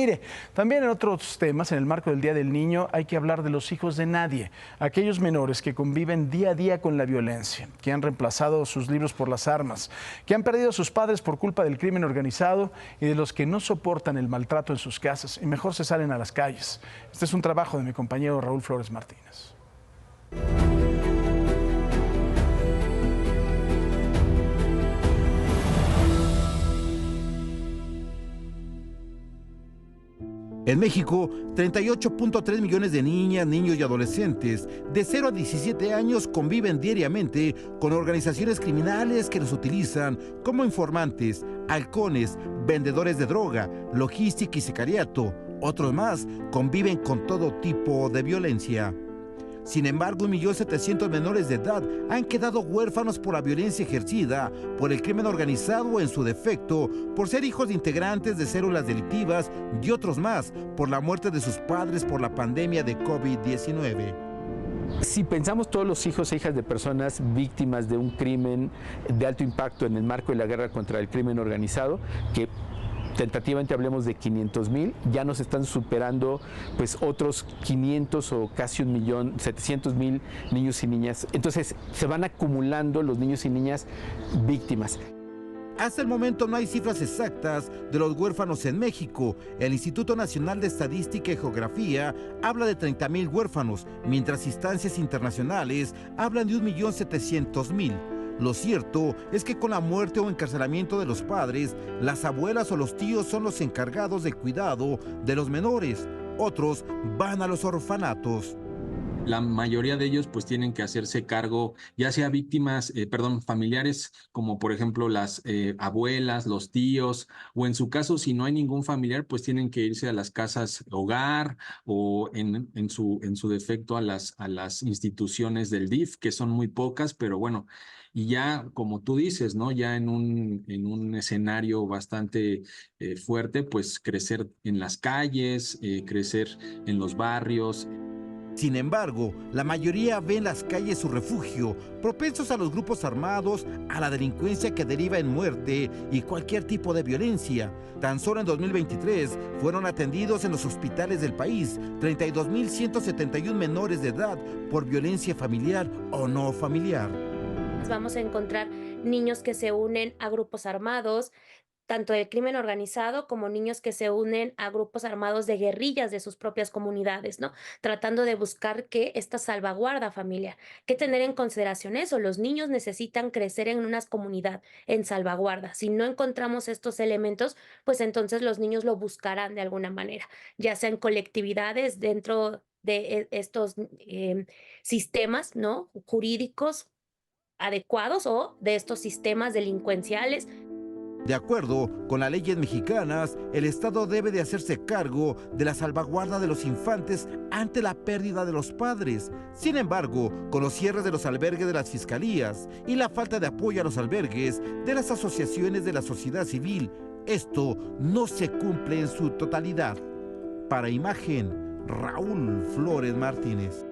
Mire, también en otros temas, en el marco del Día del Niño, hay que hablar de los hijos de nadie, aquellos menores que conviven día a día con la violencia, que han reemplazado sus libros por las armas, que han perdido a sus padres por culpa del crimen organizado y de los que no soportan el maltrato en sus casas y mejor se salen a las calles. Este es un trabajo de mi compañero Raúl Flores Martínez. En México, 38.3 millones de niñas, niños y adolescentes de 0 a 17 años conviven diariamente con organizaciones criminales que los utilizan como informantes, halcones, vendedores de droga, logística y sicariato. Otros más conviven con todo tipo de violencia. Sin embargo, 1.700.000 menores de edad han quedado huérfanos por la violencia ejercida por el crimen organizado o en su defecto, por ser hijos de integrantes de células delictivas y otros más por la muerte de sus padres por la pandemia de COVID-19. Si pensamos todos los hijos e hijas de personas víctimas de un crimen de alto impacto en el marco de la guerra contra el crimen organizado, que tentativamente hablemos de 500,000, ya nos están superando pues otros 500 o casi 1.700.000 niños y niñas. Entonces se van acumulando los niños y niñas víctimas. Hasta el momento no hay cifras exactas de los huérfanos en México. El Instituto Nacional de Estadística y Geografía habla de 30,000 huérfanos, mientras instancias internacionales hablan de 1.700.000. Lo cierto es que con la muerte o encarcelamiento de los padres, las abuelas o los tíos son los encargados del cuidado de los menores. Otros van a los orfanatos. La mayoría de ellos pues tienen que hacerse cargo, ya sea víctimas, familiares, como por ejemplo las abuelas, los tíos, o en su caso, si no hay ningún familiar, pues tienen que irse a las casas hogar o en su defecto a las instituciones del DIF, que son muy pocas, pero bueno, y ya como tú dices, ¿no? Ya en un escenario bastante fuerte, pues crecer en las calles, crecer en los barrios. Sin embargo, la mayoría ve en las calles su refugio, propensos a los grupos armados, a la delincuencia que deriva en muerte y cualquier tipo de violencia. Tan solo en 2023 fueron atendidos en los hospitales del país 32.171 menores de edad por violencia familiar o no familiar. Vamos a encontrar niños que se unen a grupos armados, tanto del crimen organizado como niños que se unen a grupos armados de guerrillas de sus propias comunidades, ¿no? Tratando de buscar que esta salvaguarda familiar, que tener en consideración eso, los niños necesitan crecer en una comunidad en salvaguarda. Si no encontramos estos elementos, pues entonces los niños lo buscarán de alguna manera, ya sea en colectividades dentro de estos sistemas, ¿no? Jurídicos adecuados o de estos sistemas delincuenciales. De acuerdo con las leyes mexicanas, el Estado debe de hacerse cargo de la salvaguarda de los infantes ante la pérdida de los padres. Sin embargo, con los cierres de los albergues de las fiscalías y la falta de apoyo a los albergues de las asociaciones de la sociedad civil, esto no se cumple en su totalidad. Para Imagen, Raúl Flores Martínez.